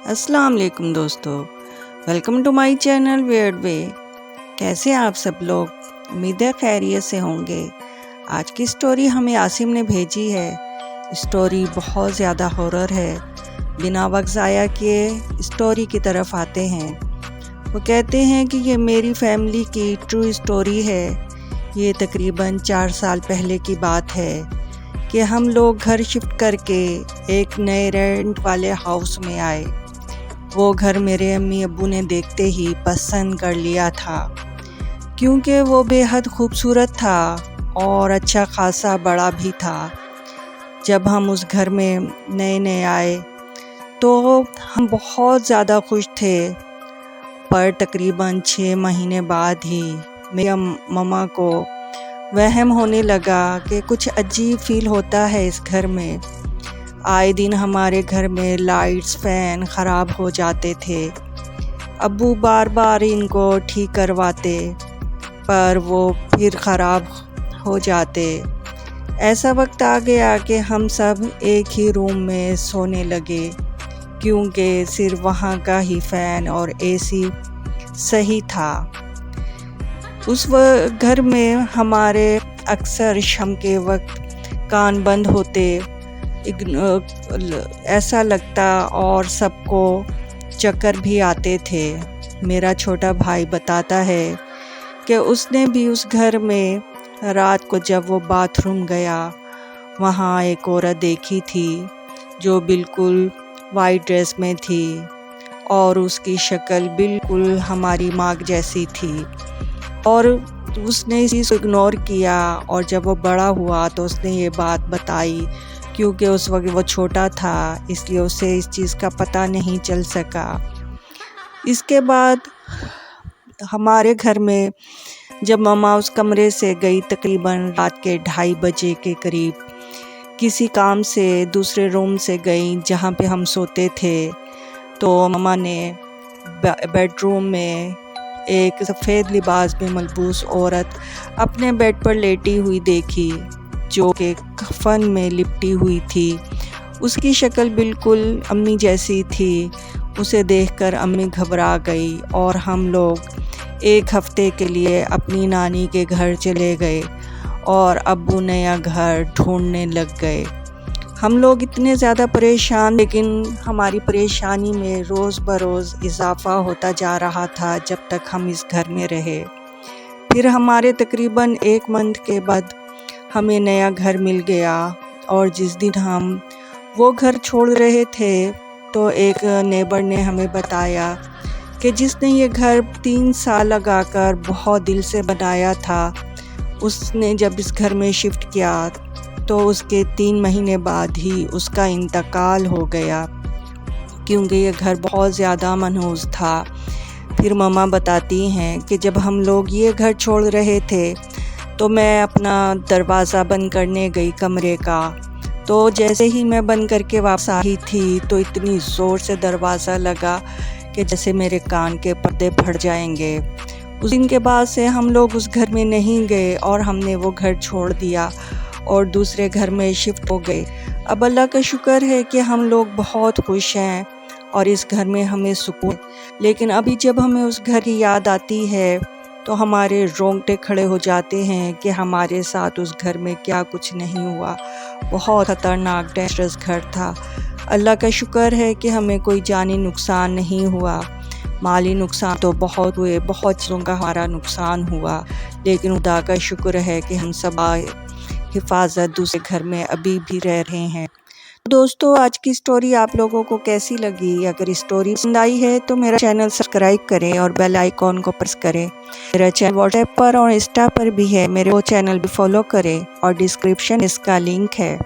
अस्सलाम वालेकुम दोस्तों, welcome to my channel Weird Way. कैसे आप सब लोग? उम्मीद है खैरियत से होंगे। आज की स्टोरी हमें आसिम ने भेजी है। स्टोरी बहुत ज़्यादा हॉरर है। बिना वक्त ज़ाया किए स्टोरी की तरफ आते हैं। वो कहते हैं कि ये मेरी फैमिली की ट्रू स्टोरी है। ये तकरीबन 4 साल पहले की बात है कि हम लोग घर शिफ्ट करके एक नए रेंट वाले हाउस में आए। वो घर मेरे अम्मी अब्बू ने देखते ही पसंद कर लिया था, क्योंकि वो बेहद खूबसूरत था और अच्छा खासा बड़ा भी था। जब हम उस घर में नए नए आए तो हम बहुत ज़्यादा खुश थे, पर तकरीबन 6 महीने बाद ही मेरी मम्मा को वहम होने लगा कि कुछ अजीब फील होता है इस घर में। आए दिन हमारे घर में लाइट्स फैन ख़राब हो जाते थे। अब्बू बार बार इनको ठीक करवाते, पर वो फिर ख़राब हो जाते। ऐसा वक्त आ गया कि हम सब एक ही रूम में सोने लगे, क्योंकि सिर्फ वहाँ का ही फ़ैन और एसी सही था। उस घर में हमारे अक्सर शाम के वक्त कान बंद होते, ऐसा लगता और सबको चक्कर भी आते थे। मेरा छोटा भाई बताता है कि उसने भी उस घर में रात को जब वो बाथरूम गया, वहाँ एक औरत देखी थी जो बिल्कुल वाइट ड्रेस में थी और उसकी शक्ल बिल्कुल हमारी माँ जैसी थी। और उसने इस चीज़ को इग्नोर किया, और जब वो बड़ा हुआ तो उसने ये बात बताई, क्योंकि उस वक्त वो छोटा था, इसलिए उसे इस चीज़ का पता नहीं चल सका। इसके बाद हमारे घर में जब मम्मा उस कमरे से गई तकरीबन रात के 2:30 बजे के करीब, किसी काम से दूसरे रूम से गई जहाँ पे हम सोते थे, तो मम्मा ने बेडरूम में एक सफ़ेद लिबास में मलबूस औरत अपने बेड पर लेटी हुई देखी, जो कि कफन में लिपटी हुई थी। उसकी शक्ल बिल्कुल अम्मी जैसी थी। उसे देखकर अम्मी घबरा गई और हम लोग एक हफ़्ते के लिए अपनी नानी के घर चले गए और अब्बू नया घर ढूंढने लग गए। हम लोग इतने ज़्यादा परेशान, लेकिन हमारी परेशानी में रोज़ बरोज़ इजाफ़ा होता जा रहा था जब तक हम इस घर में रहे। फिर हमारे तकरीबन 1 मंथ के बाद हमें नया घर मिल गया, और जिस दिन हम वो घर छोड़ रहे थे तो एक नेबर ने हमें बताया कि जिसने ये घर 3 साल लगाकर बहुत दिल से बनाया था, उसने जब इस घर में शिफ्ट किया तो उसके 3 महीने बाद ही उसका इंतकाल हो गया, क्योंकि ये घर बहुत ज़्यादा मनहूस था। फिर मम्मा बताती हैं कि जब हम लोग ये घर छोड़ रहे थे तो मैं अपना दरवाज़ा बंद करने गई कमरे का, तो जैसे ही मैं बंद करके वापस आई थी तो इतनी ज़ोर से दरवाज़ा लगा कि जैसे मेरे कान के पर्दे फट जाएंगे। उस दिन के बाद से हम लोग उस घर में नहीं गए और हमने वो घर छोड़ दिया और दूसरे घर में शिफ्ट हो गए। अब अल्लाह का शुक्र है कि हम लोग बहुत खुश हैं और इस घर में हमें सुकून। लेकिन अभी जब हमें उस घर की याद आती है तो हमारे रोंगटे खड़े हो जाते हैं कि हमारे साथ उस घर में क्या कुछ नहीं हुआ। बहुत ख़तरनाक डेंजरस घर था। अल्लाह का शुक्र है कि हमें कोई जानी नुकसान नहीं हुआ। माली नुकसान तो बहुत हुए, बहुत चीज़ों का हमारा नुकसान हुआ, लेकिन खुदा का शुक्र है कि हम सब हिफाजत दूसरे घर में अभी भी रह रहे हैं। दोस्तों, आज की स्टोरी आप लोगों को कैसी लगी? अगर स्टोरी पसंद आई है तो मेरा चैनल सब्सक्राइब करें और बेल आइकॉन को प्रेस करें। मेरा चैनल व्हाट्सएप पर और इंस्टा पर भी है, मेरे वो चैनल भी फॉलो करें और डिस्क्रिप्शन इसका लिंक है।